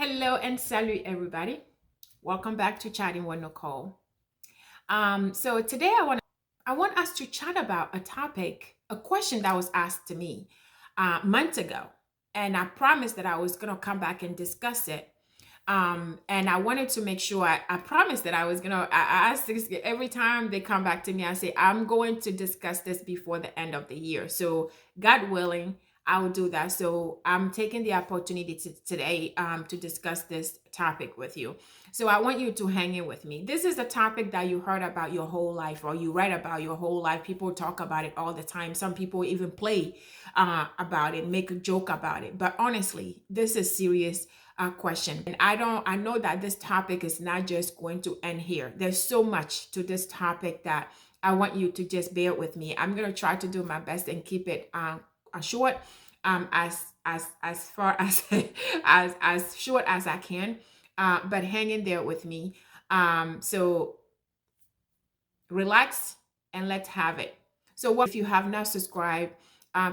Hello and salut everybody. Welcome back to Chatting with Nicole. So today I want us to chat about a topic, a question that was asked to me months ago, and I promised that I was gonna come back and discuss it. And I wanted to make sure I promised that I was gonna. I asked this every time they come back to me. I say I'm going to discuss this before the end of the year. So God willing, I will do that. So I'm taking the opportunity today to discuss this topic with you. So I want you to hang in with me. This is a topic that you heard about your whole life, or you read about your whole life. People talk about it all the time. Some people even play about it, make a joke about it. But honestly, this is serious question. And I know that this topic is not just going to end here. There's so much to this topic that I want you to just bear with me. I'm going to try to do my best and keep it short, as far as as short as I can. But hang in there with me. So relax and let's have it. So what if you have not subscribed,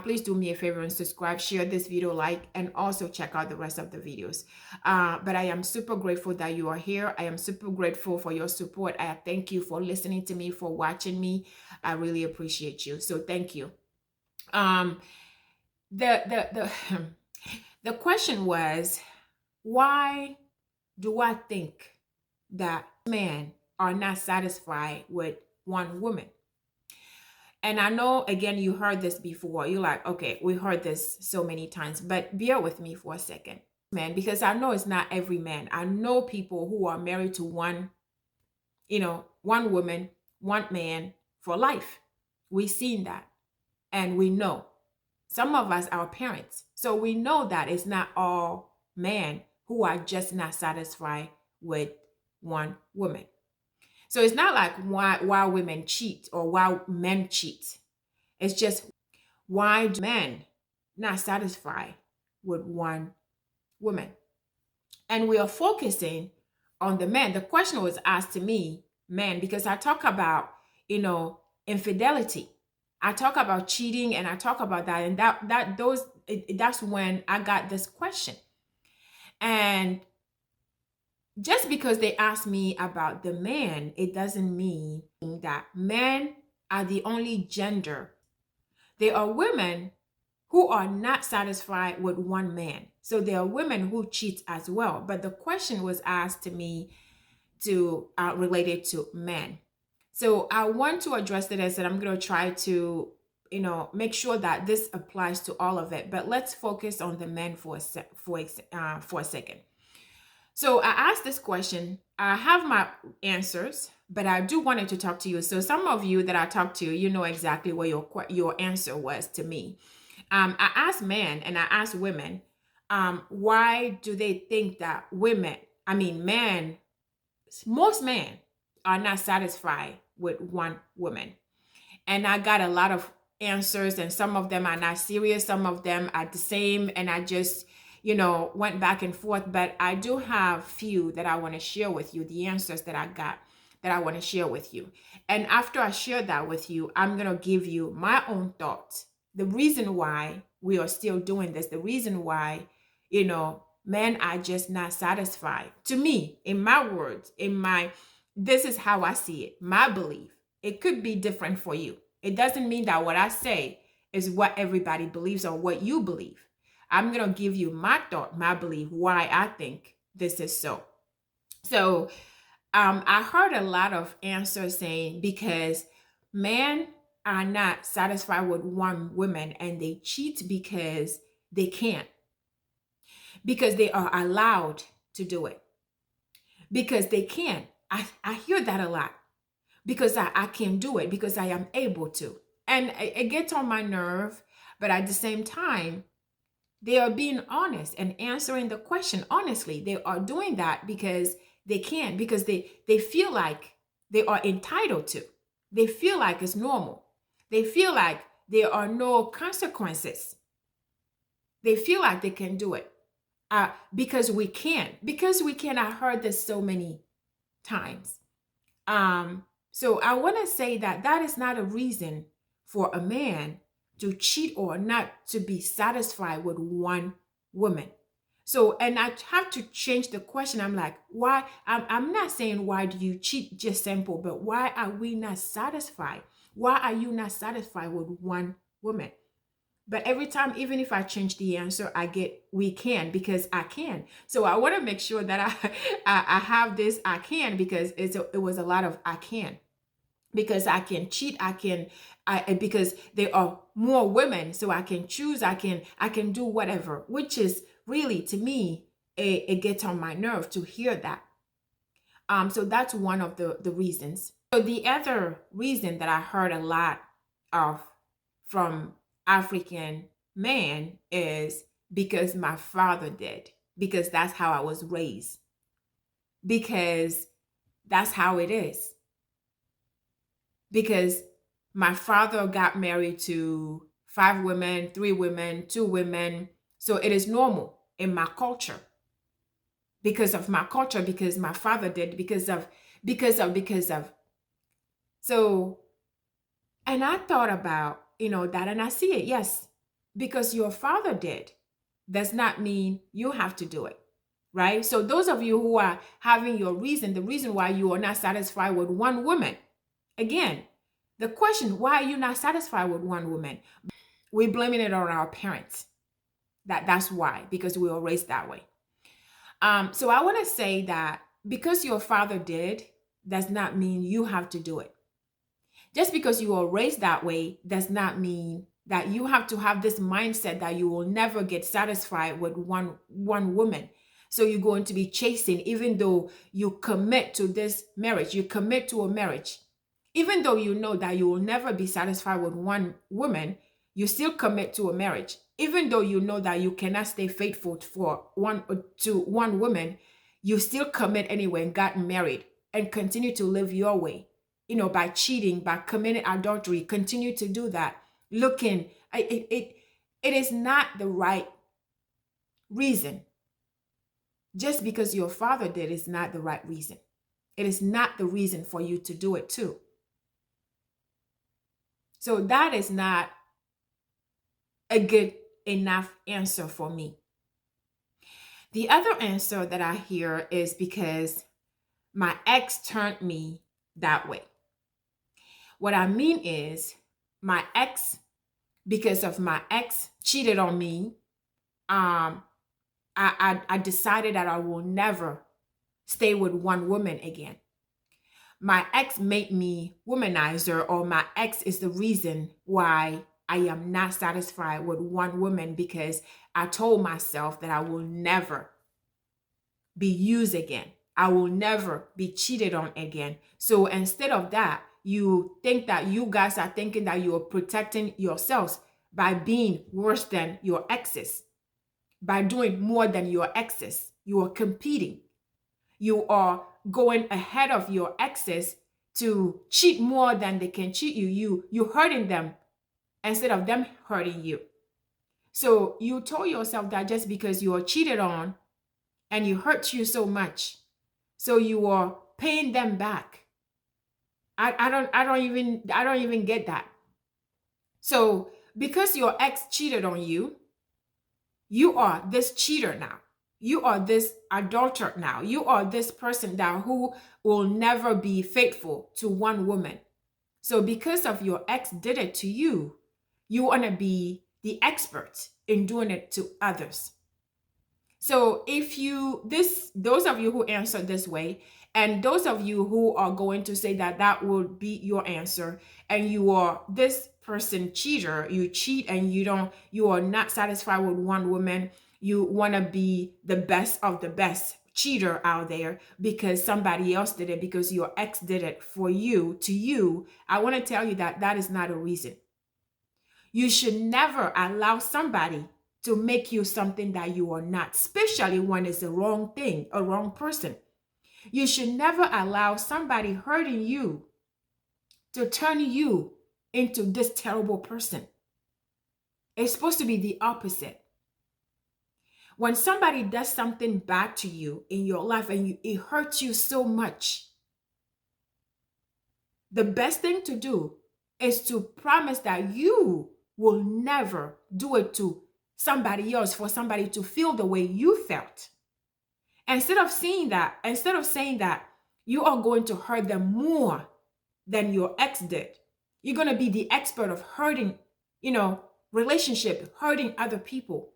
please do me a favor and subscribe, share this video, like, and also check out the rest of the videos. But I am super grateful that you are here. I am super grateful for your support. I thank you for listening to me, for watching me. I really appreciate you. So thank you. Um, the the question was, why do I think that men are not satisfied with one woman? And I know, again, you heard this before. You're like, okay, we heard this so many times, but bear with me for a second, man, because I know it's not every man. I know people who are married to one woman, one man for life. We've seen that. And we know some of us are parents. So we know that it's not all men who are just not satisfied with one woman. So it's not like why women cheat or why men cheat. It's just, why do men not satisfied with one woman? And we are focusing on the men. The question was asked to me, men, because I talk about, infidelity. I talk about cheating and I talk about that. And that's when I got this question. And just because they asked me about the man, it doesn't mean that men are the only gender. There are women who are not satisfied with one man. So there are women who cheat as well. But the question was asked to me to related to men. So I want to address it. I said I'm going to try to, make sure that this applies to all of it. But let's focus on the men for a second. So I asked this question. I have my answers, but I do wanted to talk to you. So some of you that I talked to, you know exactly what your answer was to me. I asked men and I asked women, why do they think that men, most men are not satisfied with one woman? And I got a lot of answers, and some of them are not serious, some of them are the same, and I just went back and forth. But I do have few that I want to share with you, the answers that I got that I want to share with you. And after I share that with you, I'm going to give you my own thoughts, the reason why we are still doing this, the reason why men are just not satisfied. To me, in my words, this is how I see it, my belief. It could be different for you. It doesn't mean that what I say is what everybody believes or what you believe. I'm going to give you my thought, my belief, why I think this is so. So I heard a lot of answers saying because men are not satisfied with one woman and they cheat because they can't, because they are allowed to do it, because they can. I hear that a lot, because I can do it, because I am able to. And it gets on my nerve, but at the same time, they are being honest and answering the question honestly. They are doing that because they can, because they feel like they are entitled to. They feel like it's normal. They feel like there are no consequences. They feel like they can do it because we can. Because we can. I heard this so many times. So I want to say that is not a reason for a man to cheat or not to be satisfied with one woman. So, and I have to change the question. I'm like, why? I'm not saying why do you cheat, just simple, but why are we not satisfied? Why are you not satisfied with one woman? But every time, even if I change the answer, I get we can, because I can. So I want to make sure that I have this I can, because it was a lot of I can, because I can cheat, because there are more women, so I can choose, I can do whatever, which is really, to me, it gets on my nerve to hear that. So that's one of the reasons. So the other reason that I heard a lot of from African men is because my father did, because that's how I was raised, because that's how it is, because my father got married to 5 women, 3 women, 2 women. So it is normal in my culture, because of my culture, because my father did, because of. So, and I thought about, that, and I see it. Yes, because your father did does not mean you have to do it. Right? So those of you who are having your reason, the reason why you are not satisfied with one woman, again, the question, why are you not satisfied with one woman? We're blaming it on our parents. That's why, because we were raised that way. So I want to say that because your father did does not mean you have to do it. Just because you were raised that way does not mean that you have to have this mindset that you will never get satisfied with one woman. So you're going to be chasing, even though you commit to this marriage, you commit to a marriage, even though you know that you will never be satisfied with one woman, you still commit to a marriage. Even though you know that you cannot stay faithful for one woman, you still commit anyway and got married and continue to live your way. By cheating, by committing adultery, continue to do that. Looking, it is not the right reason. Just because your father did is not the right reason. It is not the reason for you to do it too. So that is not a good enough answer for me. The other answer that I hear is because my ex turned me that way. What I mean is, my ex, because of my ex cheated on me, I decided that I will never stay with one woman again. My ex made me womanizer, or my ex is the reason why I am not satisfied with one woman, because I told myself that I will never be used again. I will never be cheated on again. So instead of that, you think that you guys are thinking that you are protecting yourselves by being worse than your exes, by doing more than your exes. You are competing. You are going ahead of your exes to cheat more than they can cheat you. You hurting them instead of them hurting you. So you told yourself that just because you are cheated on and you hurt you so much, so you are paying them back. I don't even get that. So because your ex cheated on you, you are this cheater now. You are this adulterer now. You are this person that who will never be faithful to one woman. So because of your ex did it to you, you want to be the expert in doing it to others. So if those of you who answer this way, and those of you who are going to say that that will be your answer, and you are this person cheater, you cheat and you are not satisfied with one woman, you want to be the best of the best cheater out there because somebody else did it, because your ex did it for you, to you, I want to tell you that that is not a reason. You should never allow somebody to make you something that you are not, especially when it's the wrong thing, a wrong person. You should never allow somebody hurting you to turn you into this terrible person. It's supposed to be the opposite. When somebody does something bad to you in your life and it hurts you so much, the best thing to do is to promise that you will never do it to somebody else, for somebody to feel the way you felt. Instead of saying that you are going to hurt them more than your ex did. You're going to be the expert of hurting, relationship, hurting other people.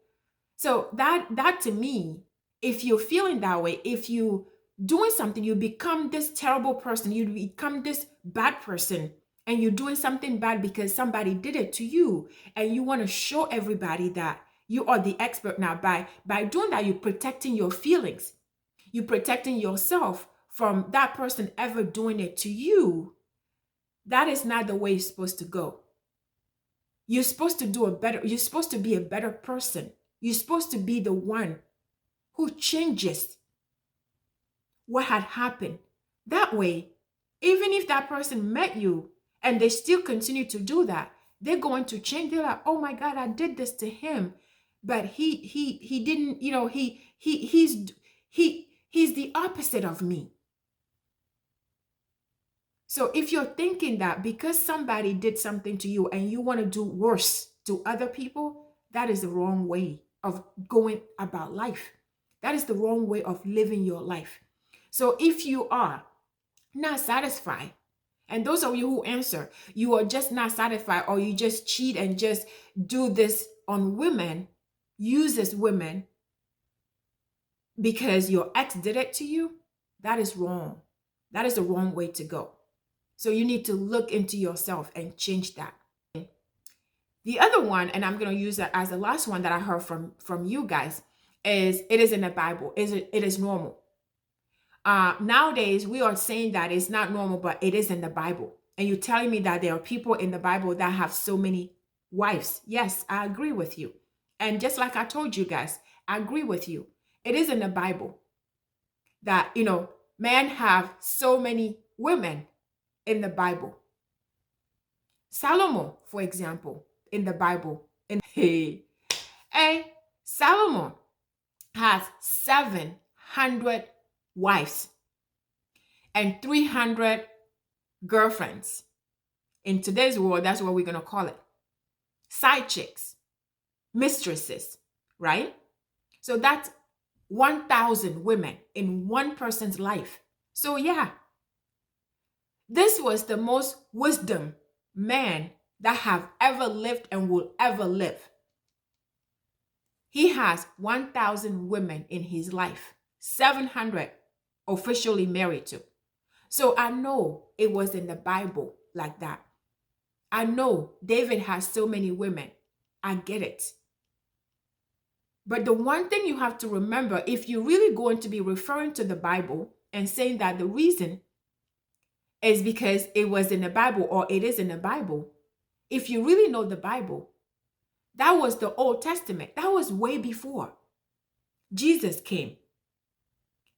So that to me, if you're feeling that way, if you doing something, you become this terrible person, you become this bad person, and you're doing something bad because somebody did it to you, and you want to show everybody that you are the expert now. By doing that, you're protecting your feelings. You're protecting yourself from that person ever doing it to you. That is not the way it's supposed to go. You're supposed to you're supposed to be a better person. You're supposed to be the one who changes what had happened. That way, even if that person met you and they still continue to do that, they're going to change. They're like, oh my God, I did this to him, but he didn't, he's the opposite of me. So if you're thinking that because somebody did something to you and you want to do worse to other people, that is the wrong way of going about life. That is the wrong way of living your life. So if you are not satisfied, and those of you who answer, you are just not satisfied, or you just cheat and just do this on women, uses women because your ex did it to you, that is wrong. That is the wrong way to go. So you need to look into yourself and change that. The other one, and I'm going to use that as the last one that I heard from you guys, is it is in the Bible. It is normal. Nowadays, we are saying that it's not normal, but it is in the Bible. And you're telling me that there are people in the Bible that have so many wives. Yes, I agree with you. And just like I told you guys, I agree with you. It is in the Bible that, men have so many women in the Bible. Solomon, for example, in the Bible, Solomon has 700 wives and 300 girlfriends. In today's world, that's what we're going to call it. Side chicks, mistresses, right? So that's 1,000 women in one person's life. So yeah, this was the most wisdom man that have ever lived and will ever live. He has 1,000 women in his life, 700 officially married to. So I know it was in the Bible like that. I know David has so many women. I get it. But the one thing you have to remember, if you're really going to be referring to the Bible and saying that the reason is because it was in the Bible or it is in the Bible, if you really know the Bible, that was the Old Testament. That was way before Jesus came.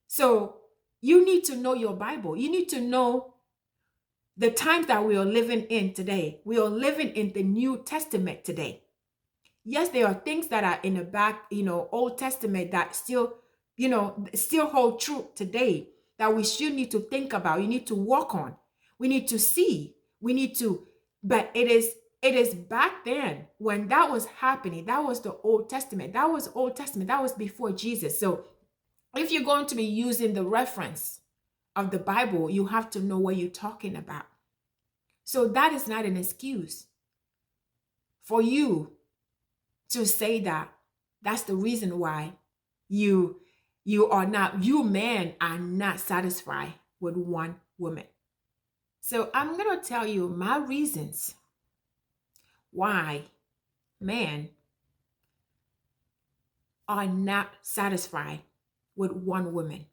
So you need to know your Bible. You need to know the times that we are living in today. We are living in the New Testament today. Yes, there are things that are in the back, Old Testament that still hold true today that we still need to think about. You need to work on. We need to see. But it is back then when that was happening. That was the Old Testament. That was Old Testament. That was before Jesus. So if you're going to be using the reference of the Bible, you have to know what you're talking about. So that is not an excuse for you to say that that's the reason why you men are not satisfied with one woman. So I'm going to tell you my reasons why men are not satisfied with one woman.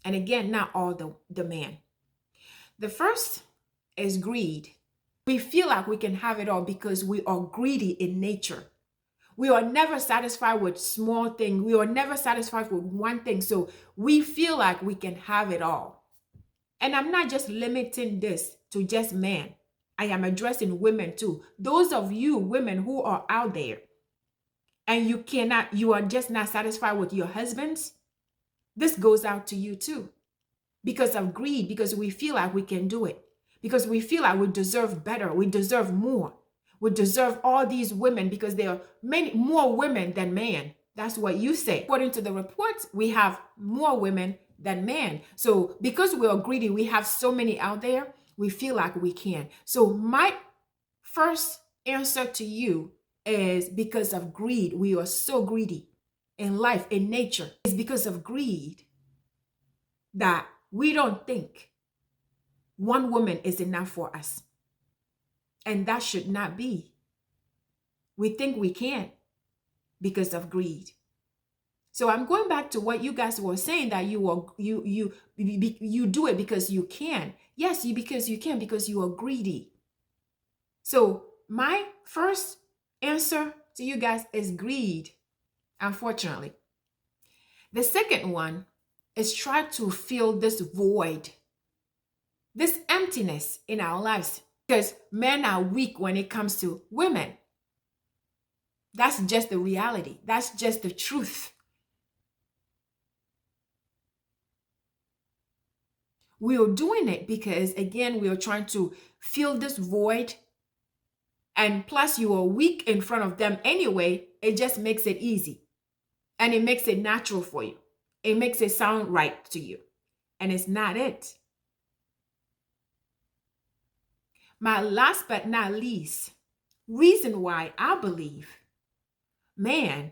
And again, not all the men. The first is greed. We feel like we can have it all because we are greedy in nature. We are never satisfied with small things. We are never satisfied with one thing. So we feel like we can have it all. And I'm not just limiting this to just men. I am addressing women too. Those of you women who are out there and you are just not satisfied with your husbands, this goes out to you too. Because of greed, because we feel like we can do it. Because we feel like we deserve better. We deserve more. would deserve all these women because there are many more women than men. That's what you say. According to the reports, we have more women than men. So because we are greedy, we have so many out there, we feel like we can. So my first answer to you is because of greed. We are so greedy in life, in nature. It's because of greed that we don't think one woman is enough for us. And that should not be. We think we can because of greed. So I'm going back to what you guys were saying, that you do it because you can. Yes, because you can, because you are greedy. So my first answer to you guys is greed, unfortunately. The second one is try to fill this void, this emptiness in our lives, because men are weak when it comes to women. That's just the reality. That's just the truth. We are doing it because, again, we are trying to fill this void. And plus, you are weak in front of them anyway. It just makes it easy. And it makes it natural for you. It makes it sound right to you. And it's not it. My last but not least reason why I believe men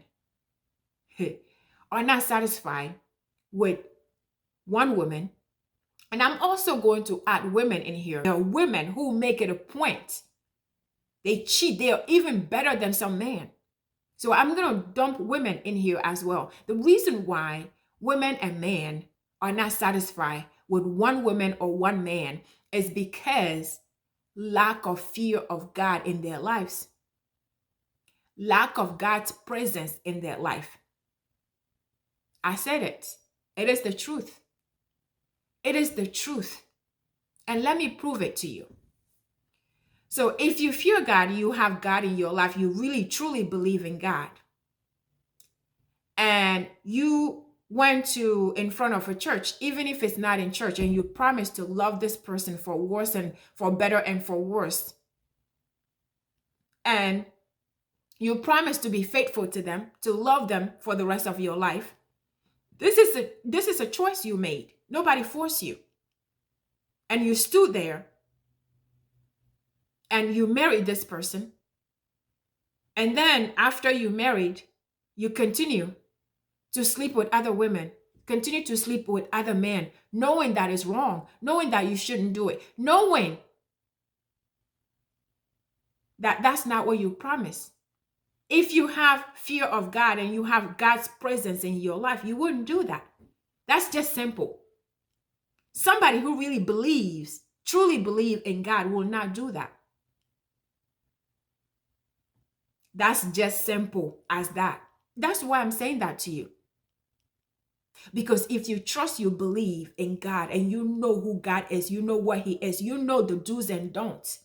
are not satisfied with one woman, and I'm also going to add women in here. There are women who make it a point. They cheat. They are even better than some men. So I'm going to dump women in here as well. The reason why women and men are not satisfied with one woman or one man is because lack of fear of God in their lives. Lack of God's presence in their life. I said it. It is the truth. It is the truth. And let me prove it to you. So if you fear God, you have God in your life, you really truly believe in God, and you went to in front of a church, even if it's not in church, and you promise to love this person for worse and for better and for worse, and you promise to be faithful to them, to love them for the rest of your life. This is a choice you made. Nobody forced you. And you stood there and you married this person. And then after you married, you continue to sleep with other women, continue to sleep with other men, knowing that is wrong, knowing that you shouldn't do it, knowing that that's not what you promised. If you have fear of God and you have God's presence in your life, you wouldn't do that. That's just simple. Somebody who really believes, truly believes in God will not do that. That's just simple as that. That's why I'm saying that to you. Because if you trust, you believe in God, and you know who God is, you know what he is, you know the do's and don'ts.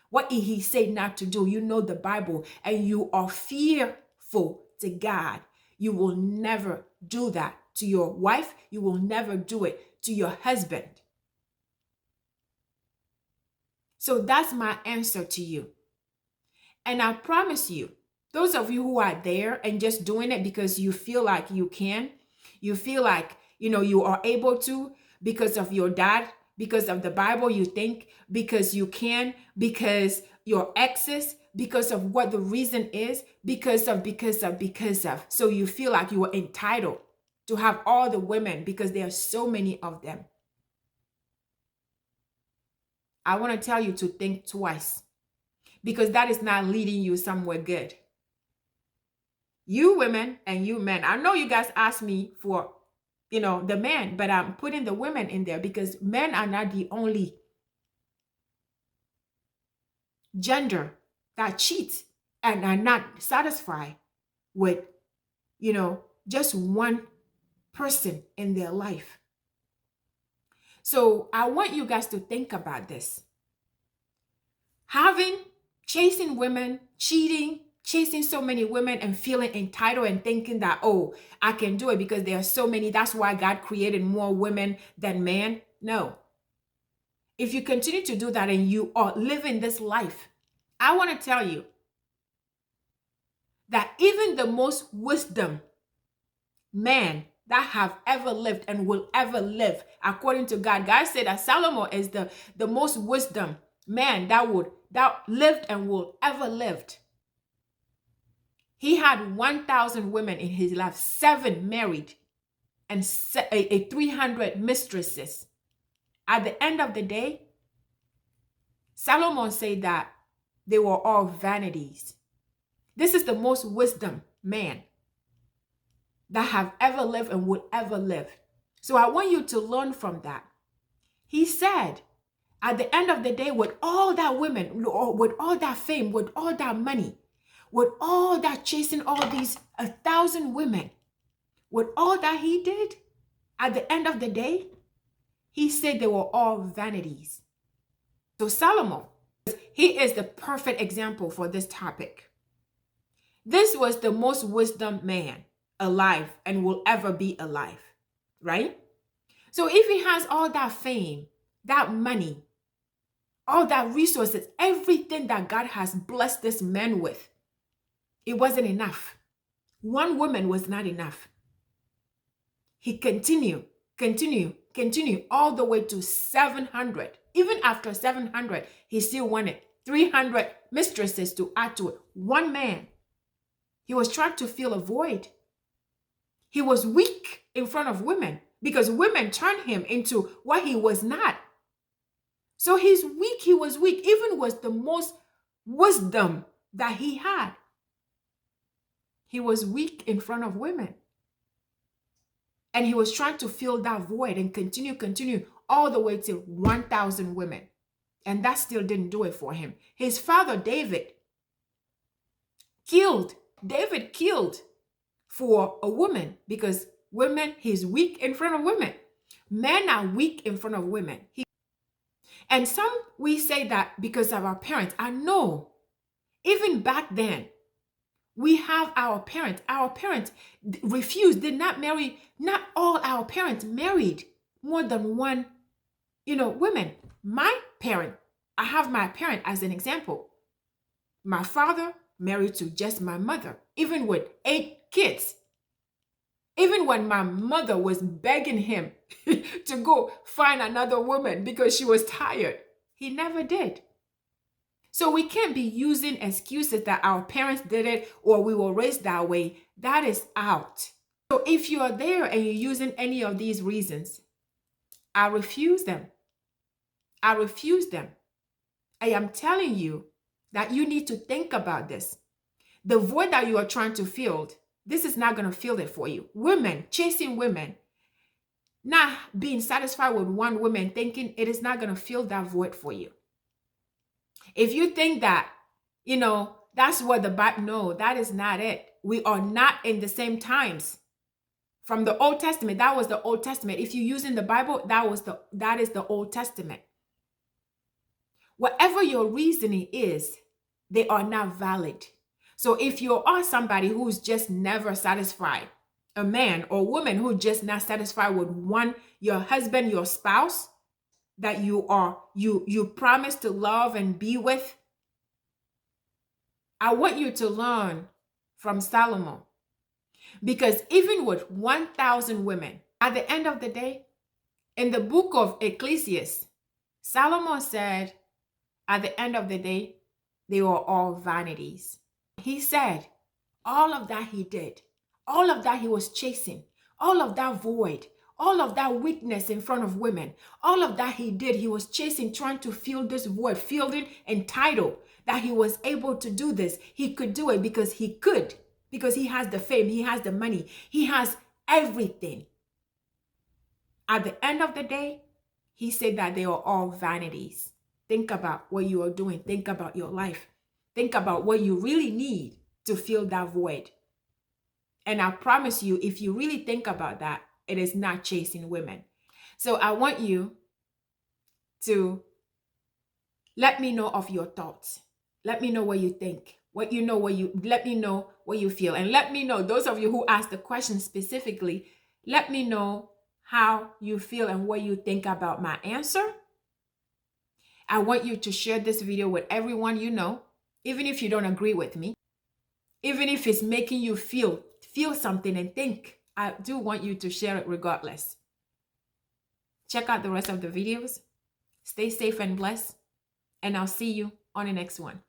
What he said not to do, you know the Bible, and you are fearful to God, you will never do that to your wife. You will never do it to your husband. So that's my answer to you. And I promise you, those of you who are there and just doing it because you feel like you can, you feel like, you are able to, because of your dad, because of the Bible, you think, because you can, because your exes, because of what the reason is, because of. So you feel like you are entitled to have all the women because there are so many of them. I want to tell you to think twice, because that is not leading you somewhere good. You women and you men, I know you guys asked me for, the men, but I'm putting the women in there because men are not the only gender that cheats and are not satisfied with, just one person in their life. So I want you guys to think about this. Chasing women, cheating, chasing so many women and feeling entitled and thinking that, oh, I can do it because there are so many. That's why God created more women than men. No. If you continue to do that and you are living this life, I want to tell you, that even the most wisdom man that have ever lived and will ever live, according to God, God said that Solomon is the most wisdom man that lived and will ever lived. He had 1,000 women in his life, 7 married, and 300 mistresses. At the end of the day, Solomon said that they were all vanities. This is the most wisdom man that have ever lived and will ever live. So I want you to learn from that. He said, at the end of the day, with all that women, with all that fame, with all that money, with all that chasing all these 1,000 women, with all that he did, at the end of the day, he said they were all vanities. So Solomon, he is the perfect example for this topic. This was the most wisdom man alive and will ever be alive, right? So if he has all that fame, that money, all that resources, everything that God has blessed this man with, it wasn't enough. One woman was not enough. He continued all the way to 700. Even after 700, he still wanted 300 mistresses to add to it. One man. He was trying to fill a void. He was weak in front of women because women turned him into what he was not. So he's weak. He was weak, even was the most wisdom that he had. He was weak in front of women. And he was trying to fill that void and continue all the way to 1,000 women. And that still didn't do it for him. His father, David killed for a woman because women, he's weak in front of women. Men are weak in front of women. And some, we say that because of our parents. I know, even back then, we have our parents. Our parents refused, did not marry. Not all our parents married more than one, women. My parent, I have my parent as an example. My father married to just my mother, even with 8 kids. Even when my mother was begging him to go find another woman because she was tired, he never did. So we can't be using excuses that our parents did it or we were raised that way. That is out. So if you are there and you're using any of these reasons, I refuse them. I refuse them. I am telling you that you need to think about this. The void that you are trying to fill, this is not going to fill it for you. Women, chasing women, not being satisfied with one woman, thinking it is not going to fill that void for you. If you think that, that's what the Bible, no, that is not it. We are not in the same times. From the Old Testament, that was the Old Testament. If you're using the Bible, that is the Old Testament. Whatever your reasoning is, they are not valid. So if you are somebody who's just never satisfied, a man or woman who just not satisfied with one, your husband, your spouse, that you promise to love and be with, I want you to learn from Solomon. Because even with 1,000 women, at the end of the day, in the book of Ecclesiastes, Solomon said, at the end of the day, they were all vanities. He said, all of that he did, all of that he was chasing, all of that void, all of that weakness in front of women, all of that he did, he was chasing, trying to fill this void, feeling entitled that he was able to do this. He could do it because he could, because he has the fame, he has the money, he has everything. At the end of the day, he said that they are all vanities. Think about what you are doing. Think about your life. Think about what you really need to fill that void. And I promise you, if you really think about that, it is not chasing women. So I want you to let me know of your thoughts. Let me know what you think. Let me know what you feel. And let me know, those of you who asked the question specifically, let me know how you feel and what you think about my answer. I want you to share this video with everyone you know, even if you don't agree with me. Even if it's making you feel something and think, I do want you to share it regardless. Check out the rest of the videos. Stay safe and blessed, and I'll see you on the next one.